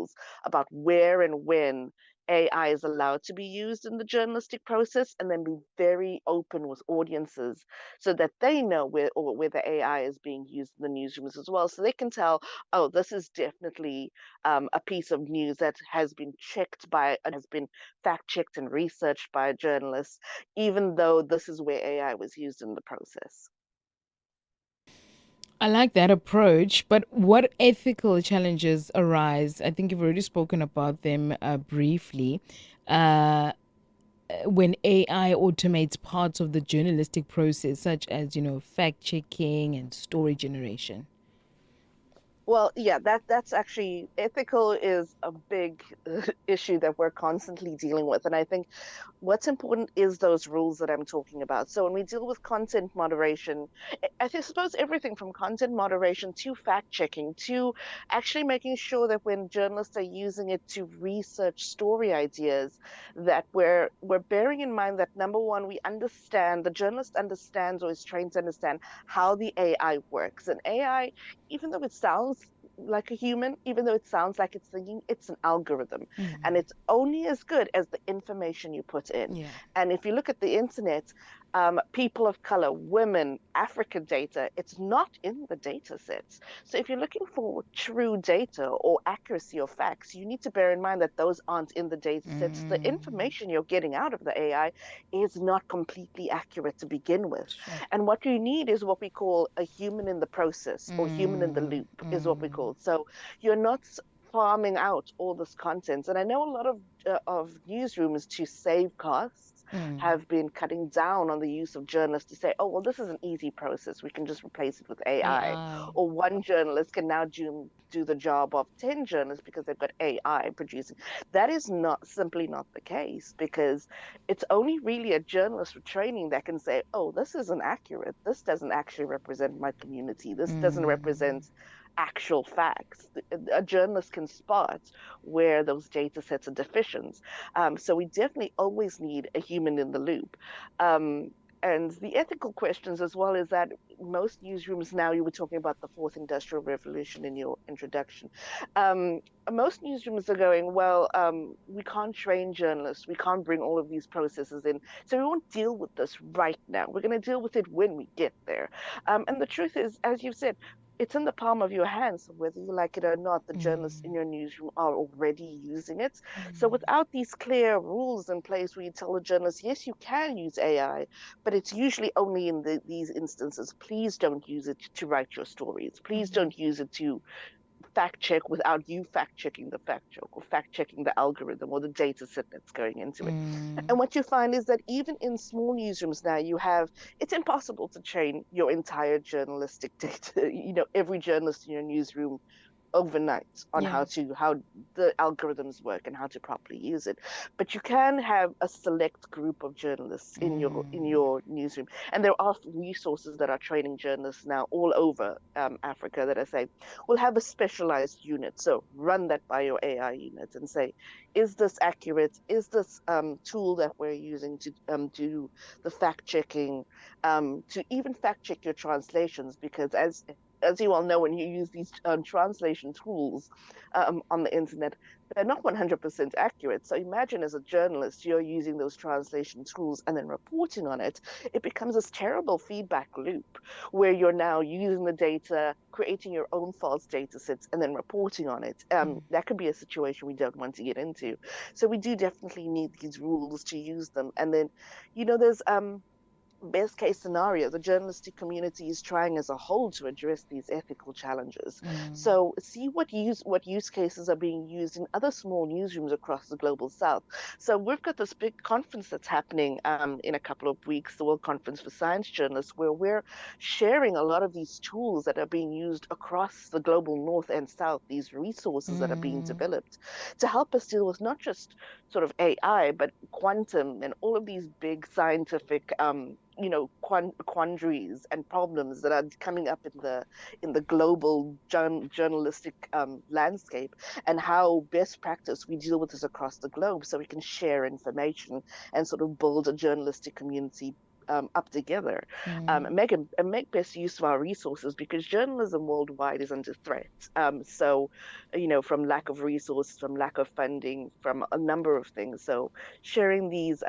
rules about where and when AI is allowed to be used in the journalistic process, and then be very open with audiences so that they know where the AI is being used in the newsrooms as well. So they can tell, oh, this is definitely a piece of news that has been checked by and has been fact checked and researched by a journalist, even though this is where AI was used in the process. I like that approach, but what ethical challenges arise? I think you've already spoken about them briefly. Uh, when AI automates parts of the journalistic process, such as, fact checking and story generation. Well, yeah, that's actually ethical is a big issue that we're constantly dealing with. And I think what's important is those rules that I'm talking about. So when we deal with content moderation, suppose everything from content moderation to fact checking to actually making sure that when journalists are using it to research story ideas, that we're bearing in mind that number one, we understand the journalist understands or is trained to understand how the AI works. And AI, even though it sounds like a human, even though it sounds like it's thinking, it's an algorithm. And Mm, it's only as good as the information you put in. yeah. And if you look at the internet, people of color, women, African data, it's not in the data sets. So if you're looking for true data or accuracy of facts, you need to bear in mind that those aren't in the data sets. The Mm, information you're getting out of the AI is not completely accurate to begin with. sure. And what you need is what we call a human in the process, or human in the Mm, loop is what we mm, call. So you're not farming out all this content. And I know a lot of newsrooms, to save costs, mm. have been cutting down on the use of journalists to say, oh, well, this is an easy process. We can just replace it with AI. AI. Or one journalist can now do the job of 10 journalists because they've got AI producing. That is not simply not the case, because it's only really a journalist with training that can say, oh, this isn't accurate. This doesn't actually represent my community. This doesn't Mm, represent actual facts. A journalist can spot where those data sets are deficient. So we definitely always need a human in the loop. Um, and the ethical questions as well is that most newsrooms now, you were talking about the fourth industrial revolution in your introduction. Um, Most newsrooms are going, well, we can't train journalists. We can't bring all of these processes in. So we won't deal with this right now. We're going to deal with it when we get there. And the truth is, as you've said, it's in the palm of your hands, whether you like it or not. The journalists in mm, your newsroom are already using it. So mm, without these clear rules in place where you tell the journalists, yes, you can use AI, but it's usually only in these instances. Please don't use it to write your stories. Please mm, don't use it to fact check without you fact checking the fact check, or fact checking the algorithm or the data set that's going into it. mm. And what you find is that even in small newsrooms now, it's impossible to train your entire journalistic data, every journalist in your newsroom overnight on Yeah. how the algorithms work and how to properly use it. But you can have a select group of journalists in Mm, your newsroom, and there are resources that are training journalists now all over Africa that are saying we'll have a specialized unit. So run that by your AI unit and say, is this accurate? Is this tool that we're using to do the fact checking, to even fact check your translations? Because as you all know, when you use these translation tools on the internet, they're not 100% accurate. So imagine, as a journalist, you're using those translation tools and then reporting on it. It becomes this terrible feedback loop where you're now using the data, creating your own false data sets, and then reporting on it. mm, That could be a situation we don't want to get into. So we do definitely need these rules to use them. And then, there's best case scenario, the journalistic community is trying as a whole to address these ethical challenges. mm, So see what use cases are being used in other small newsrooms across the global south. So we've got this big conference that's happening in a couple of weeks, the World Conference for Science Journalists, where we're sharing a lot of these tools that are being used across the global north and south, these resources that are being mm, developed to help us deal with not just sort of AI, but quantum and all of these big scientific quandaries and problems that are coming up in the global journalistic landscape, and how best practice we deal with this across the globe so we can share information and sort of build a journalistic community up together, Mm, and make best use of our resources, because journalism worldwide is under threat. So, from lack of resources, from lack of funding, from a number of things. So, sharing these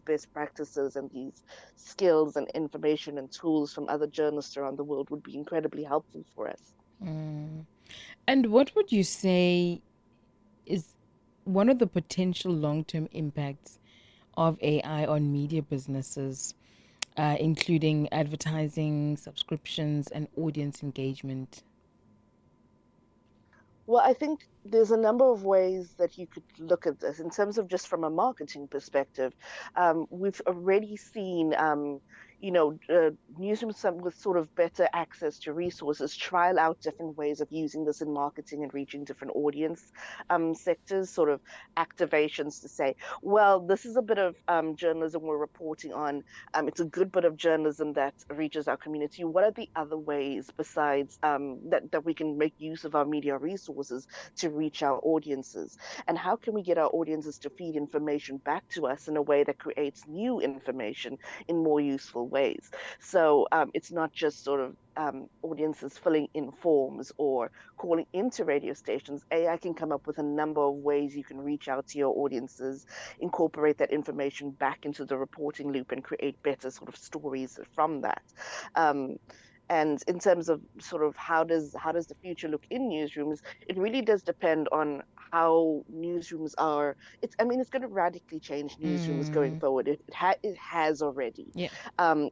best practices and these skills and information and tools from other journalists around the world would be incredibly helpful for us. mm. And what would you say is one of the potential long term impacts of AI on media businesses, including advertising, subscriptions, and audience engagement? Well, I think there's a number of ways that you could look at this in terms of just from a marketing perspective. We've already seen, newsrooms with sort of better access to resources trial out different ways of using this in marketing and reaching different audience sectors, sort of activations to say, well, this is a bit of journalism we're reporting on. It's a good bit of journalism that reaches our community. What are the other ways besides that we can make use of our media resources to reach our audiences? And how can we get our audiences to feed information back to us in a way that creates new information in more useful ways? So it's not just sort of audiences filling in forms or calling into radio stations. AI can come up with a number of ways you can reach out to your audiences, incorporate that information back into the reporting loop, and create better sort of stories from that. Um, and in terms of sort of how does the future look in newsrooms, it really does depend on how newsrooms are. It's going to radically change newsrooms going Mm, forward. It has already. yeah. And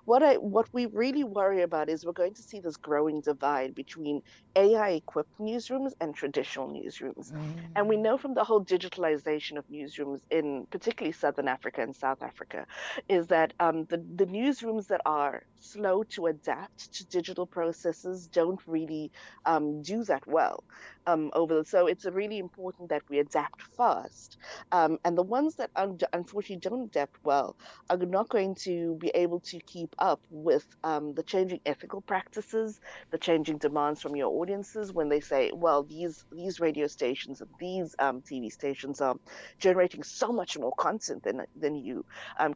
what we really worry about is we're going to see this growing divide between AI equipped newsrooms and traditional newsrooms. And we Mm, know from the whole digitalization of newsrooms in particularly Southern Africa and South Africa is that the newsrooms that are slow to adapt to digital processes don't really do that well. So it's really important that we adapt fast. And the ones that unfortunately don't adapt well are not going to be able to keep up with the changing ethical practices, the changing demands from your audiences when they say, well, these radio stations and these TV stations are generating so much more content than you.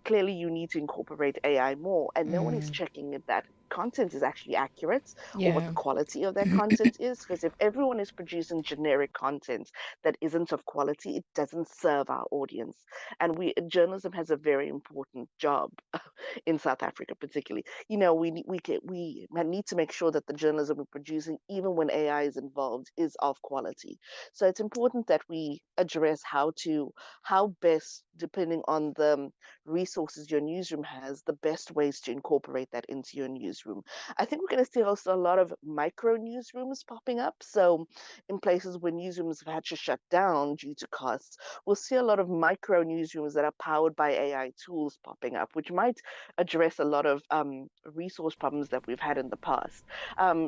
Clearly, you need to incorporate AI more, and no one is mm, checking if that content is actually accurate or what yeah. the quality of that content is. Because if everyone is producing generic content that isn't of quality, it doesn't serve our audience. And journalism has a very important job in South Africa, particularly. We need to make sure that the journalism we're producing, even when AI is involved, is of quality. So it's important that we address how best, depending on the resources your newsroom has, the best ways to incorporate that into your newsroom. I think we're going to see also a lot of micro newsrooms popping up. So in places where newsrooms have had to shut down due to costs, we'll see a lot of micro newsrooms that are powered by AI tools popping up, which might address a lot of resource problems that we've had in the past.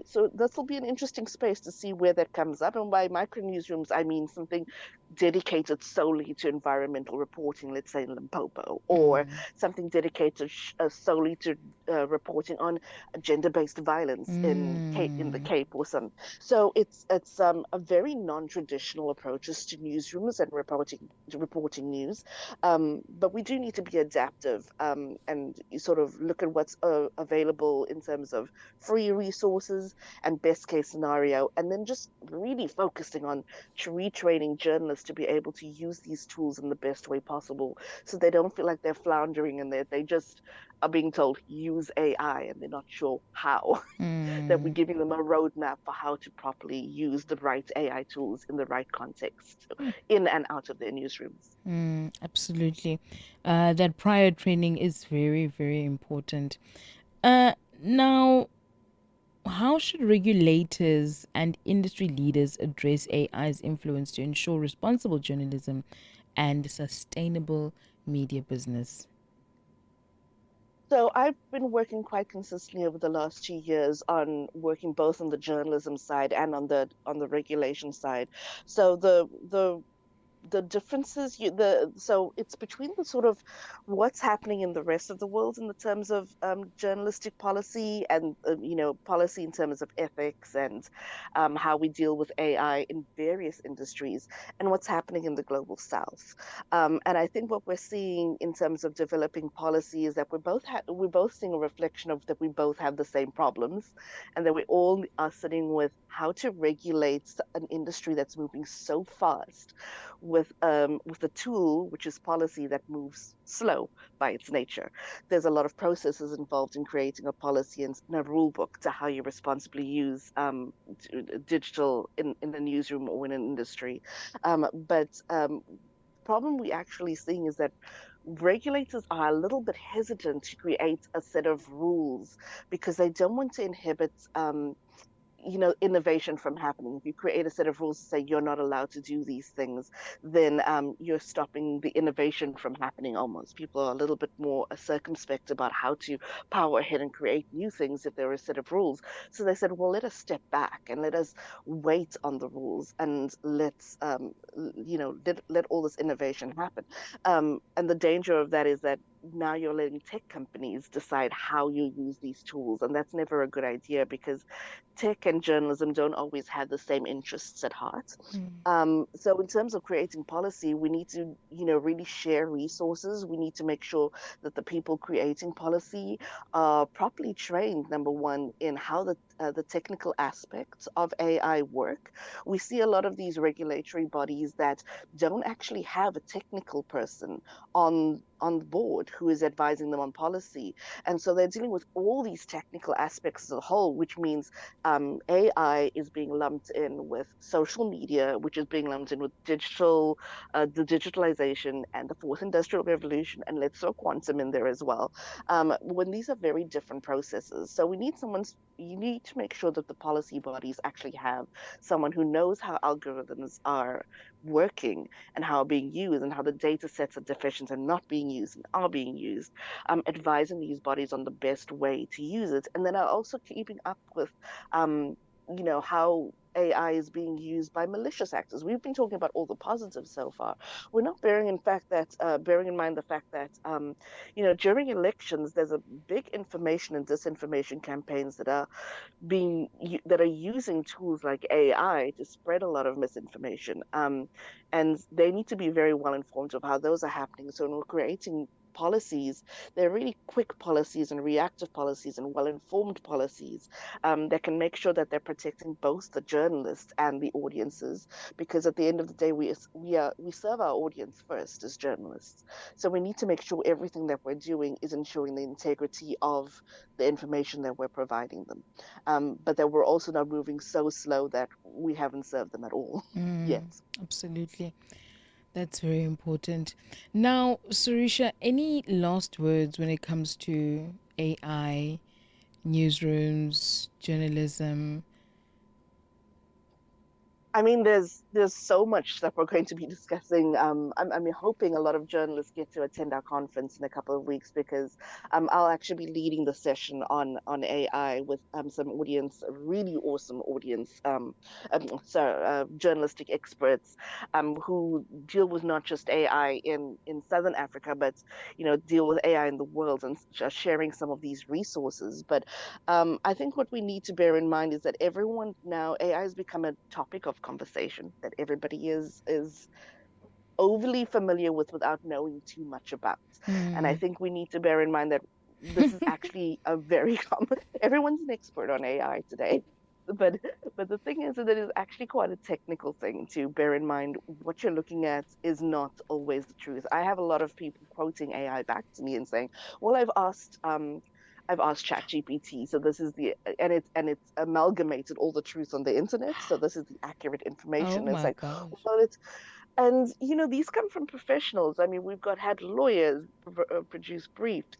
So this will be an interesting space to see where that comes up. And by micro newsrooms, I mean something dedicated solely to environmental reporting, let's say in Limpopo, or Mm, something dedicated solely to reporting on gender-based violence in the mm, Cape or some. So it's a very non-traditional approaches to newsrooms and reporting news, but we do need to be adaptive and you sort of look at what's available in terms of free resources and best case scenario, and then just really focusing on retraining journalists to be able to use these tools in the best way possible, so they don't feel like they're floundering and they just are being told use AI and they're not sure how. That we're mm, giving them a roadmap for how to properly use the right AI tools in the right context, in and out of their newsrooms. absolutely. That prior training is very, very important. Now, how should regulators and industry leaders address AI's influence to ensure responsible journalism and sustainable media business? So I've been working quite consistently over the last 2 years on working both on the journalism side and on the regulation side. So the the differences so it's between the sort of what's happening in the rest of the world in the terms of journalistic policy and policy in terms of ethics and how we deal with AI in various industries and what's happening in the global south. And I think what we're seeing in terms of developing policy is that we're both seeing a reflection of that we both have the same problems and that we all are sitting with how to regulate an industry that's moving so fast with a tool which is policy that moves slow by its nature. There's a lot of processes involved in creating a policy and a rule book to how you responsibly use digital in the newsroom or in an industry. But problem we actually seeing is that regulators are a little bit hesitant to create a set of rules because they don't want to inhibit innovation from happening. If you create a set of rules to say you're not allowed to do these things, then you're stopping the innovation from happening almost. People are a little bit more circumspect about how to power ahead and create new things if there are a set of rules. So they said, well, let us step back and let us wait on the rules and let all this innovation happen. And the danger of that is that now you're letting tech companies decide how you use these tools. And that's never a good idea because tech and journalism don't always have the same interests at heart. So in terms of creating policy, we need to, really share resources. We need to make sure that the people creating policy are properly trained, number one, in how the technical aspects of AI work. We see a lot of these regulatory bodies that don't actually have a technical person on the board who is advising them on policy. And so they're dealing with all these technical aspects as a whole, which means AI is being lumped in with social media, which is being lumped in with the digitalization and the fourth industrial revolution, and let's throw quantum in there as well. When these are very different processes, so you need to make sure that the policy bodies actually have someone who knows how algorithms are working and how being used and how the data sets are deficient and not being used and are being used, advising these bodies on the best way to use it, and then are also keeping up with um, how AI is being used by malicious actors. We've been talking about all the positives so far. We're not bearing in mind the fact that during elections there's a big information and disinformation campaigns that are using tools like AI to spread a lot of misinformation. And they need to be very well informed of how those are happening. So when we're creating policies, they're really quick policies and reactive policies and well-informed policies that can make sure that they're protecting both the journalists and the audiences. Because at the end of the day, we serve our audience first as journalists. So we need to make sure everything that we're doing is ensuring the integrity of the information that we're providing them. But that we're also not moving so slow that we haven't served them at all yet. Absolutely. That's very important. Now, Surisha, any last words when it comes to AI, newsrooms, journalism? I mean, there's so much that we're going to be discussing. I'm hoping a lot of journalists get to attend our conference in a couple of weeks because I'll actually be leading the session on AI with some audience, a really awesome audience, journalistic experts who deal with not just AI in Southern Africa, but deal with AI in the world and sharing some of these resources. But I think what we need to bear in mind is that everyone now AI has become a topic of conversation that everybody is overly familiar with without knowing too much about. And I think we need to bear in mind that this is actually a very common. Everyone's an expert on AI today. But but the thing is that it is actually quite a technical thing to bear in mind. What you're looking at is not always the truth. I have a lot of people quoting AI back to me and saying, "Well, I've asked ChatGPT, so this is the and it's amalgamated all the truth on the internet, so this is the accurate Oh information." It's my like, gosh. well, and these come from professionals. I mean, we've had lawyers produce briefs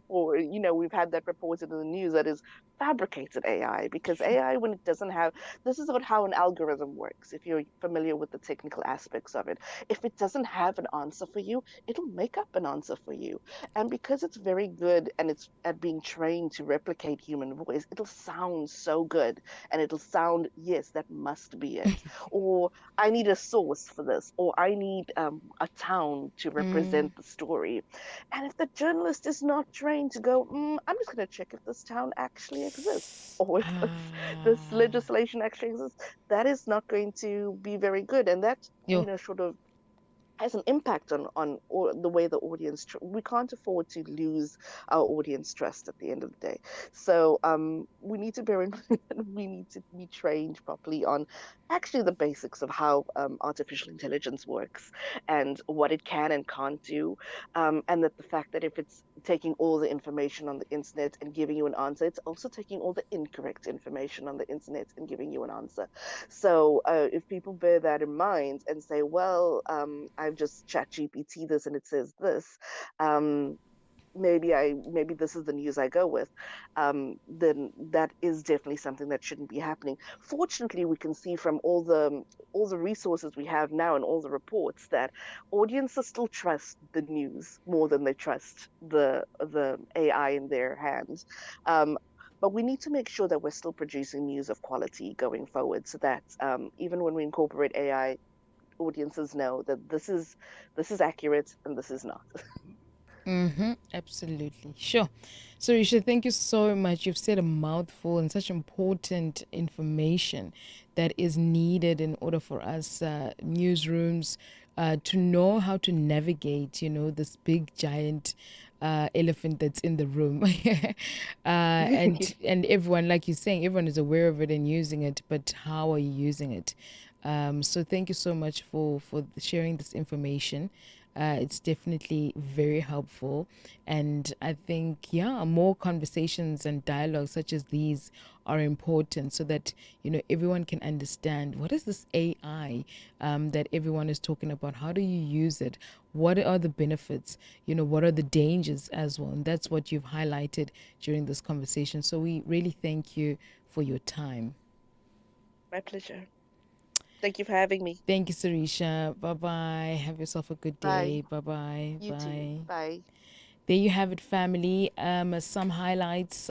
for, we've had that reported in the news that is fabricated AI because AI, when it doesn't have, this is how an algorithm works. If you're familiar with the technical aspects of it, if it doesn't have an answer for you, it'll make up an answer for you. And because it's very good and it's at being trained to replicate human voice, it'll sound so good and it'll sound, yes, that must be it. Or I need a source for this. this, or I need a town to Mm. represent the story. And if the journalist is not trained to go, I'm just going to check if this town actually exists, or if this Ah. legislation actually exists, that is not going to be very good. And that, Yo. sort of has an impact on the way the audience we can't afford to lose our audience trust at the end of the day. So we need to bear in mind that we need to be trained properly on actually the basics of how artificial intelligence works and what it can and can't do, and that the fact that if it's taking all the information on the internet and giving you an answer, it's also taking all the incorrect information on the internet and giving you an answer. So if people bear that in mind and say, well, I've just chat GPT this and it says this, um, maybe this is the news I go with, then that is definitely something that shouldn't be happening. Fortunately, we can see from all the resources we have now and all the reports that audiences still trust the news more than they trust the AI in their hands. Um, but we need to make sure that we're still producing news of quality going forward, so that even when we incorporate AI, audiences know that this is accurate and this is not. Mm-hmm. Absolutely. Sure. So, Risha, thank you so much. You've said a mouthful and such important information that is needed in order for us newsrooms to know how to navigate, this big giant elephant that's in the room. And everyone, like you're saying, everyone is aware of it and using it, but how are you using it? So thank you so much for sharing this information. It's definitely very helpful. And I think, yeah, more conversations and dialogues such as these are important so that, everyone can understand what is this AI that everyone is talking about? How do you use it? What are the benefits? What are the dangers as well? And that's what you've highlighted during this conversation. So we really thank you for your time. My pleasure. Thank you for having me. Thank you, Sarisha. Bye bye. Have yourself a good Bye. day. Bye bye. You too. Bye. Bye. There you have it, family. Some highlights